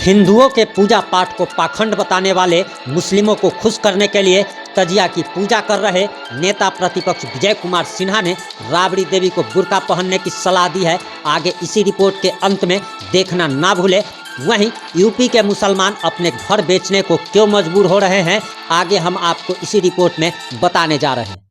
हिंदुओं के पूजा पाठ को पाखंड बताने वाले मुस्लिमों को खुश करने के लिए तजिया की पूजा कर रहे नेता प्रतिपक्ष विजय कुमार सिन्हा ने राबड़ी देवी को बुर्का पहनने की सलाह दी है। आगे इसी रिपोर्ट के अंत में देखना ना भूले। वहीं यूपी के मुसलमान अपने घर बेचने को क्यों मजबूर हो रहे हैं, आगे हम आपको इसी रिपोर्ट में बताने जा रहे हैं।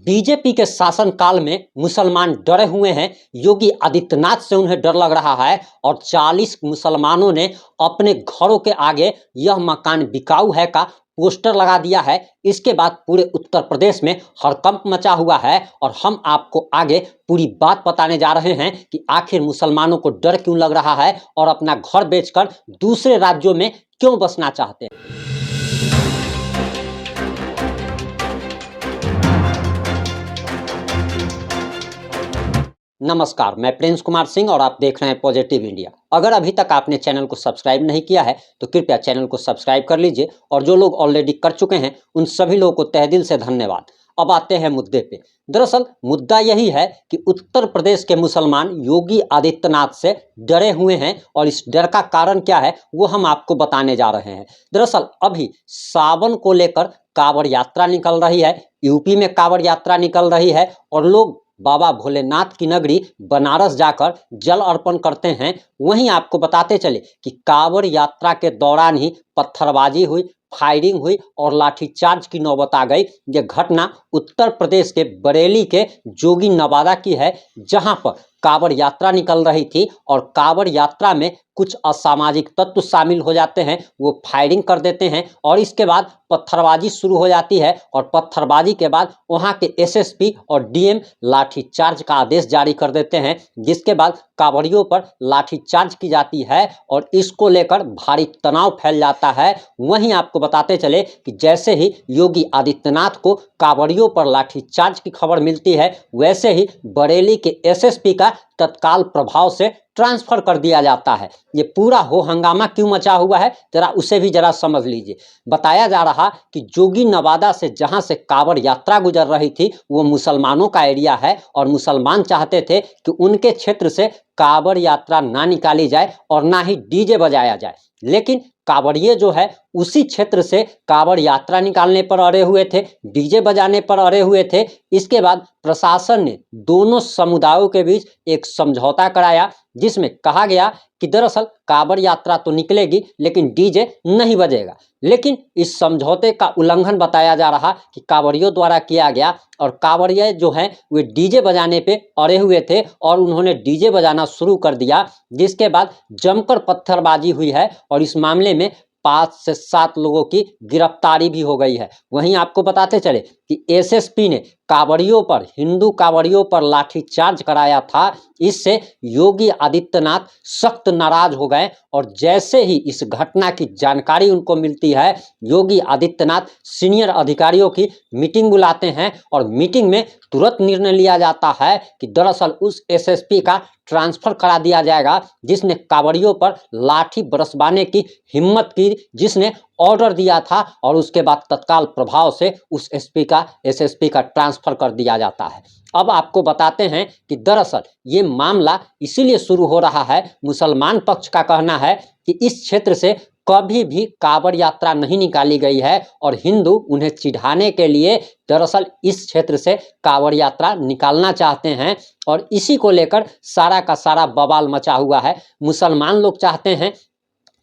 बीजेपी के शासनकाल में मुसलमान डरे हुए हैं। योगी आदित्यनाथ से उन्हें डर लग रहा है और 40 मुसलमानों ने अपने घरों के आगे यह मकान बिकाऊ है का पोस्टर लगा दिया है। इसके बाद पूरे उत्तर प्रदेश में हड़कंप मचा हुआ है और हम आपको आगे पूरी बात बताने जा रहे हैं कि आखिर मुसलमानों को डर क्यों लग रहा है और अपना घर बेचकर दूसरे राज्यों में क्यों बसना चाहते हैं। नमस्कार, मैं प्रिंस कुमार सिंह और आप देख रहे हैं पॉजिटिव इंडिया। अगर अभी तक आपने चैनल को सब्सक्राइब नहीं किया है तो कृपया चैनल को सब्सक्राइब कर लीजिए और जो लोग ऑलरेडी कर चुके हैं उन सभी लोगों को तहे दिल से धन्यवाद। अब आते हैं मुद्दे पे। दरअसल मुद्दा यही है कि उत्तर प्रदेश के मुसलमान योगी आदित्यनाथ से डरे हुए हैं और इस डर का कारण क्या है वो हम आपको बताने जा रहे हैं। दरअसल अभी सावन को लेकर कांवड़ यात्रा निकल रही है, यूपी में कांवड़ यात्रा निकल रही है और लोग बाबा भोलेनाथ की नगरी बनारस जाकर जल अर्पण करते हैं। वहीं आपको बताते चले कि कांवड़ यात्रा के दौरान ही पत्थरबाजी हुई, फायरिंग हुई और लाठीचार्ज की नौबत आ गई। यह घटना उत्तर प्रदेश के बरेली के जोगी नवादा की है, जहां पर कांवड़ यात्रा निकल रही थी और कांवड़ यात्रा में कुछ असामाजिक तत्व शामिल हो जाते हैं। वो फायरिंग कर देते हैं और इसके बाद पत्थरबाजी शुरू हो जाती है और पत्थरबाजी के बाद वहां के एसएसपी और डीएम लाठीचार्ज का आदेश जारी कर देते हैं, जिसके बाद कांवड़ियों पर लाठीचार्ज की जाती है और इसको लेकर भारी तनाव फैल जाता है। वहीं आपको बताते चले कि जैसे ही योगी आदित्यनाथ को कांवड़ियों पर लाठीचार्ज की खबर मिलती है, वैसे ही बरेली के एसएसपी का तत्काल प्रभाव से ट्रांसफर कर दिया जाता है। ये पूरा हो हंगामा क्यों मचा हुआ है, जरा उसे भी जरा समझ लीजिए। बताया जा रहा कि जोगी नवादा से जहां से कांवड़ यात्रा गुजर रही थी वो मुसलमानों का एरिया है और मुसलमान चाहते थे कि उनके क्षेत्र से कांवड़ यात्रा ना निकाली जाए और ना ही डीजे बजाया जाए। लेकिन कांवड़िए जो है उसी क्षेत्र से कांवड़ यात्रा निकालने पर अड़े हुए थे, डीजे बजाने पर अड़े हुए थे। इसके बाद प्रशासन ने दोनों समुदायों के बीच एक समझौता कराया, जिसमें कहा गया कि दरअसल कांवड़ यात्रा तो निकलेगी लेकिन डीजे नहीं बजेगा। लेकिन इस समझौते का उल्लंघन बताया जा रहा कि कांवड़ियों द्वारा किया गया और कांवड़िए जो हैं वे डीजे बजाने पे अड़े हुए थे और उन्होंने डीजे बजाना शुरू कर दिया, जिसके बाद जमकर पत्थरबाजी हुई है और इस मामले में 5 से 7 लोगों की गिरफ्तारी भी हो गई है। वहीं आपको बताते चले कि एसएसपी ने कांवड़ियों पर, हिंदू कांवड़ियों पर लाठीचार्ज कराया था। इससे योगी आदित्यनाथ सख्त नाराज हो गए और जैसे ही इस घटना की जानकारी उनको मिलती है, योगी आदित्यनाथ सीनियर अधिकारियों की मीटिंग बुलाते हैं और मीटिंग में तुरंत निर्णय लिया जाता है कि दरअसल उस एसएसपी का ट्रांसफर करा दिया जाएगा जिसने कांवड़ियों पर लाठी बरसवाने की हिम्मत की, जिसने ऑर्डर दिया था, और उसके बाद तत्काल प्रभाव से उस एसएसपी का ट्रांसफर कर दिया जाता है। अब आपको बताते हैं कि दरअसल ये मामला इसीलिए शुरू हो रहा है, मुसलमान पक्ष का कहना है कि इस क्षेत्र से कभी भी कांवड़ यात्रा नहीं निकाली गई है और हिंदू उन्हें चिढ़ाने के लिए दरअसल इस क्षेत्र से कांवड़ यात्रा निकालना चाहते हैं और इसी को लेकर सारा का सारा बवाल मचा हुआ है। मुसलमान लोग चाहते हैं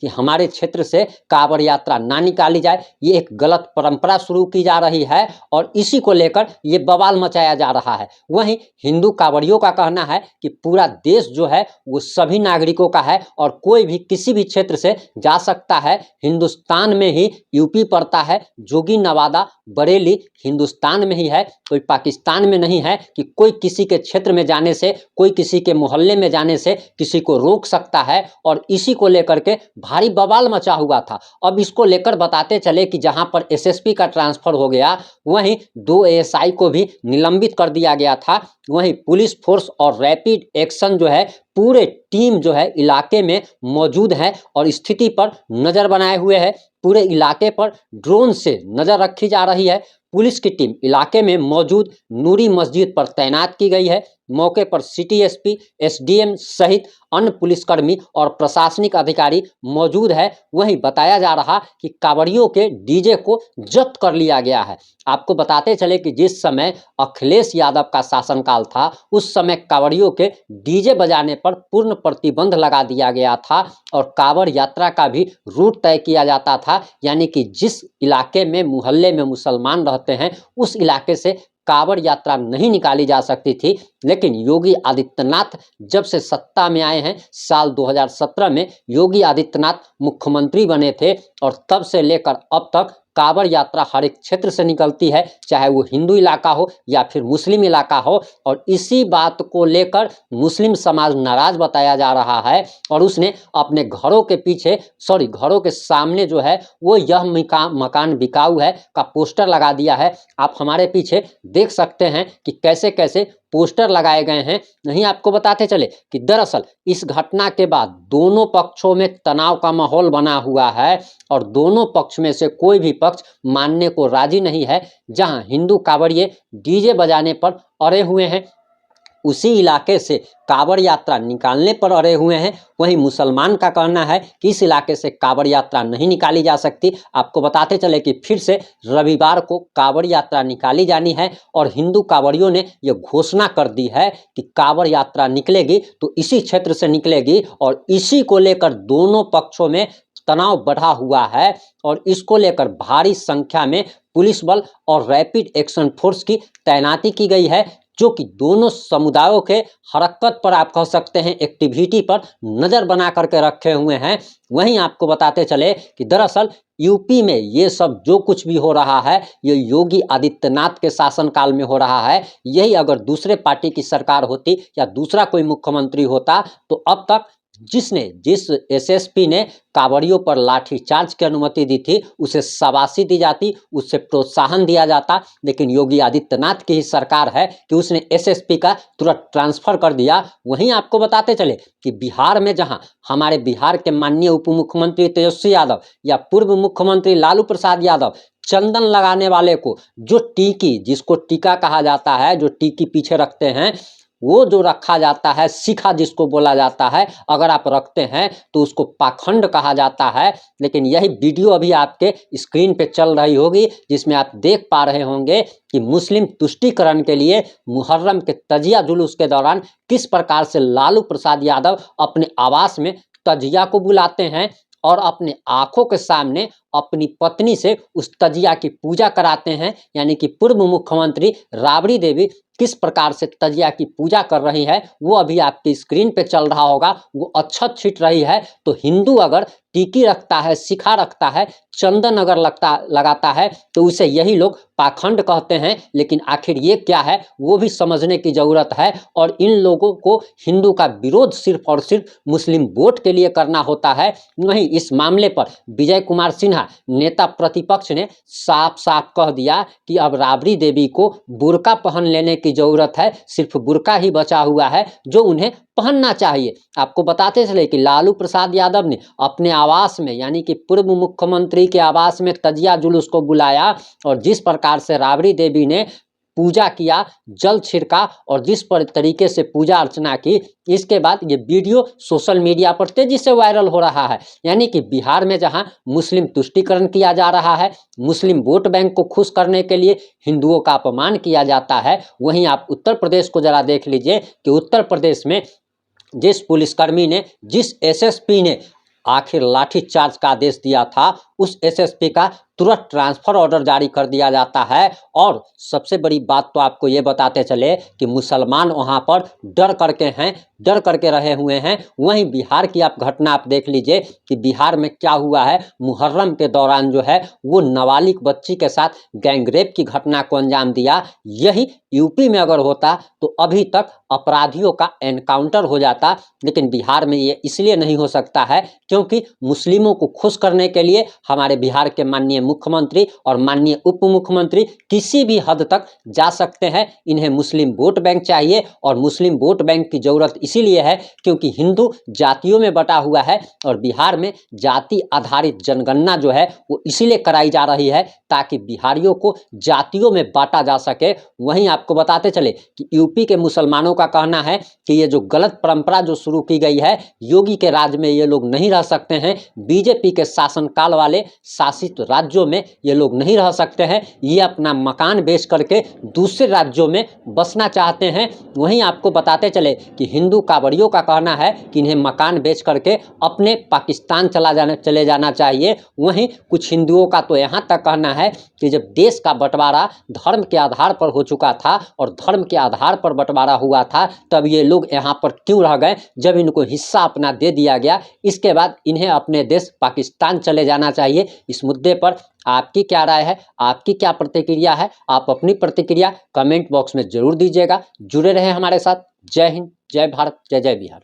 कि हमारे क्षेत्र से कांवड़ यात्रा ना निकाली जाए, ये एक गलत परंपरा शुरू की जा रही है और इसी को लेकर ये बवाल मचाया जा रहा है। वहीं हिंदू कांवड़ियों का कहना है कि पूरा देश जो है वो सभी नागरिकों का है और कोई भी किसी भी क्षेत्र से जा सकता है। हिंदुस्तान में ही यूपी पड़ता है, जोगी नवादा बरेली हिंदुस्तान में ही है, कोई पाकिस्तान में नहीं है कि कोई किसी के क्षेत्र में जाने से, कोई किसी के मोहल्ले में जाने से किसी को रोक सकता है और इसी को लेकर के भारी बवाल मचा हुआ था। अब इसको लेकर बताते चले कि जहां पर एसएसपी का ट्रांसफर हो गया, वहीं 2 एएसआई को भी निलंबित कर दिया गया था। वहीं पुलिस फोर्स और रैपिड एक्शन जो है पूरे टीम जो है इलाके में मौजूद है और स्थिति पर नजर बनाए हुए है। पूरे इलाके पर ड्रोन से नजर रखी जा रही है। पुलिस की टीम इलाके में मौजूद नूरी मस्जिद पर तैनात की गई है। मौके पर सिटी एसपी, एसडीएम सहित अन्य पुलिसकर्मी और प्रशासनिक अधिकारी मौजूद है। वहीं बताया जा रहा कि कांवड़ियों के डीजे को जब्त कर लिया गया है। आपको बताते चले कि जिस समय अखिलेश यादव का शासनकाल था, उस समय कांवड़ियों के डीजे बजाने पर पूर्ण प्रतिबंध लगा दिया गया था और कांवड़ यात्रा का भी रूट तय किया जाता था, यानी कि जिस इलाके में मोहल्ले में मुसलमान रहते हैं उस इलाके से कांवड़ यात्रा नहीं निकाली जा सकती थी। लेकिन योगी आदित्यनाथ जब से सत्ता में आए हैं, साल 2017 में योगी आदित्यनाथ मुख्यमंत्री बने थे और तब से लेकर अब तक कांवड़ यात्रा हर एक क्षेत्र से निकलती है, चाहे वो हिंदू इलाका हो या फिर मुस्लिम इलाका हो। और इसी बात को लेकर मुस्लिम समाज नाराज बताया जा रहा है और उसने अपने घरों के पीछे घरों के सामने जो है वो यह मकान बिकाऊ है का पोस्टर लगा दिया है। आप हमारे पीछे देख सकते हैं कि कैसे कैसे पोस्टर लगाए गए हैं। नहीं, आपको बताते चले कि दरअसल इस घटना के बाद दोनों पक्षों में तनाव का माहौल बना हुआ है और दोनों पक्ष में से कोई भी पक्ष मानने को राजी नहीं है। जहां हिंदू कांवड़िए डीजे बजाने पर अड़े हुए हैं, उसी इलाके से कांवड़ यात्रा निकालने पर अड़े हुए हैं। वहीं मुसलमान का कहना है कि इस इलाके से कांवड़ यात्रा नहीं निकाली जा सकती। आपको बताते चले कि फिर से रविवार को कांवड़ यात्रा निकाली जानी है और हिंदू कांवड़ियों ने यह घोषणा कर दी है कि कांवड़ यात्रा निकलेगी तो इसी क्षेत्र से निकलेगी और इसी को लेकर दोनों पक्षों में तनाव बढ़ा हुआ है और इसको लेकर भारी संख्या में पुलिस बल और रैपिड एक्शन फोर्स की तैनाती की गई है, जो कि दोनों समुदायों के हरकत पर आप कह सकते हैं एक्टिविटी पर नज़र बना करके रखे हुए हैं। वहीं आपको बताते चले कि दरअसल यूपी में ये सब जो कुछ भी हो रहा है ये योगी आदित्यनाथ के शासनकाल में हो रहा है। यही अगर दूसरे पार्टी की सरकार होती या दूसरा कोई मुख्यमंत्री होता तो अब तक जिस एसएसपी ने कांवड़ियों पर लाठीचार्ज की अनुमति दी थी उसे शाबाशी दी जाती, उससे प्रोत्साहन दिया जाता। लेकिन योगी आदित्यनाथ की ही सरकार है कि उसने एसएसपी का तुरंत ट्रांसफर कर दिया। वहीं आपको बताते चले कि बिहार में जहां हमारे बिहार के माननीय उप मुख्यमंत्री तेजस्वी यादव या पूर्व मुख्यमंत्री लालू प्रसाद यादव चंदन लगाने वाले को जो टीकी, जिसको टीका कहा जाता है, जो टीकी पीछे रखते हैं, वो जो रखा जाता है, शिखा जिसको बोला जाता है, अगर आप रखते हैं तो उसको पाखंड कहा जाता है। लेकिन यही वीडियो अभी आपके स्क्रीन पे चल रही होगी जिसमें आप देख पा रहे होंगे कि मुस्लिम तुष्टीकरण के लिए मुहर्रम के तजिया जुलूस के दौरान किस प्रकार से लालू प्रसाद यादव अपने आवास में तजिया को बुलाते हैं और अपने आंखों के सामने अपनी पत्नी से उस तजिया की पूजा कराते हैं। यानी कि पूर्व मुख्यमंत्री राबड़ी देवी किस प्रकार से तजिया की पूजा कर रही है वो अभी आपकी स्क्रीन पे चल रहा होगा। वो अच्छत छिट रही है तो हिंदू अगर टीकी रखता है, शिखा रखता है, चंदन अगर लगाता है तो उसे यही लोग पाखंड कहते हैं। लेकिन आखिर ये क्या है वो भी समझने की जरूरत है और इन लोगों को हिंदू का विरोध सिर्फ और सिर्फ मुस्लिम वोट के लिए करना होता है। वहीं इस मामले पर विजय कुमार सिन्हा नेता प्रतिपक्ष ने साफ साफ कह दिया कि अब राबड़ी देवी को बुर्का पहन लेने की जरूरत है, सिर्फ बुर्का ही बचा हुआ है जो उन्हें पहनना चाहिए। आपको बताते चले कि लालू प्रसाद यादव ने अपने आवास में, यानी कि पूर्व मुख्यमंत्री के आवास में तजिया जुलूस को बुलाया और जिस प्रकार से राबड़ी देवी ने पूजा किया, जल छिड़का और जिस पर तरीके से पूजा अर्चना की, इसके बाद ये वीडियो सोशल मीडिया पर तेजी से वायरल हो रहा है। यानी कि बिहार में जहां मुस्लिम तुष्टीकरण किया जा रहा है, मुस्लिम वोट बैंक को खुश करने के लिए हिंदुओं का अपमान किया जाता है, वहीं आप उत्तर प्रदेश को जरा देख लीजिए कि उत्तर प्रदेश में जिस पुलिसकर्मी ने, जिस एसएसपी ने आखिर लाठीचार्ज का आदेश दिया था, उस एसएसपी का तुरंत ट्रांसफर ऑर्डर जारी कर दिया जाता है। और सबसे बड़ी बात तो आपको ये बताते चले कि मुसलमान वहां पर डर करके रहे हुए हैं। वहीं बिहार की आप घटना आप देख लीजिए कि बिहार में क्या हुआ है। मुहर्रम के दौरान जो है वो नाबालिग बच्ची के साथ गैंगरेप की घटना को अंजाम दिया। यही यूपी में अगर होता तो अभी तक अपराधियों का एनकाउंटर हो जाता। लेकिन बिहार में ये इसलिए नहीं हो सकता है क्योंकि मुस्लिमों को खुश करने के लिए हमारे बिहार के माननीय मुख्यमंत्री और माननीय उप मुख्यमंत्री किसी भी हद तक जा सकते हैं। इन्हें मुस्लिम वोट बैंक चाहिए और मुस्लिम वोट बैंक की जरूरत इसीलिए है क्योंकि हिंदू जातियों में बटा हुआ है और बिहार में जाति आधारित जनगणना जो है वो इसीलिए कराई जा रही है ताकि बिहारियों को जातियों में बांटा जा सके। वहीं आपको बताते चले कि यूपी के मुसलमानों का कहना है कि ये जो गलत परंपरा जो शुरू की गई है, योगी के राज में ये लोग नहीं रह सकते हैं, बीजेपी के शासनकाल वाले शासित राज्यों में ये लोग नहीं रह सकते हैं, ये अपना मकान बेच करके दूसरे राज्यों में बसना चाहते हैं। वहीं आपको बताते चले कि हिंदू कांवड़ियों का कहना है कि इन्हें मकान बेच करके अपने पाकिस्तान चले जाना चाहिए। वहीं कुछ हिंदुओं का तो यहाँ तक कहना है कि जब देश का बंटवारा धर्म के आधार पर हो चुका था और धर्म के आधार पर बंटवारा हुआ था, तब ये लोग यहाँ पर क्यों रह गए जब इनको हिस्सा अपना दे दिया गया। इसके बाद इन्हें अपने देश पाकिस्तान चले जाना चाहिए। इस मुद्दे पर आपकी क्या राय है, आपकी क्या प्रतिक्रिया है? आप अपनी प्रतिक्रिया कमेंट बॉक्स में जरूर दीजिएगा। जुड़े रहें हमारे साथ। जय हिंद, जय भारत, जय जय बिहार।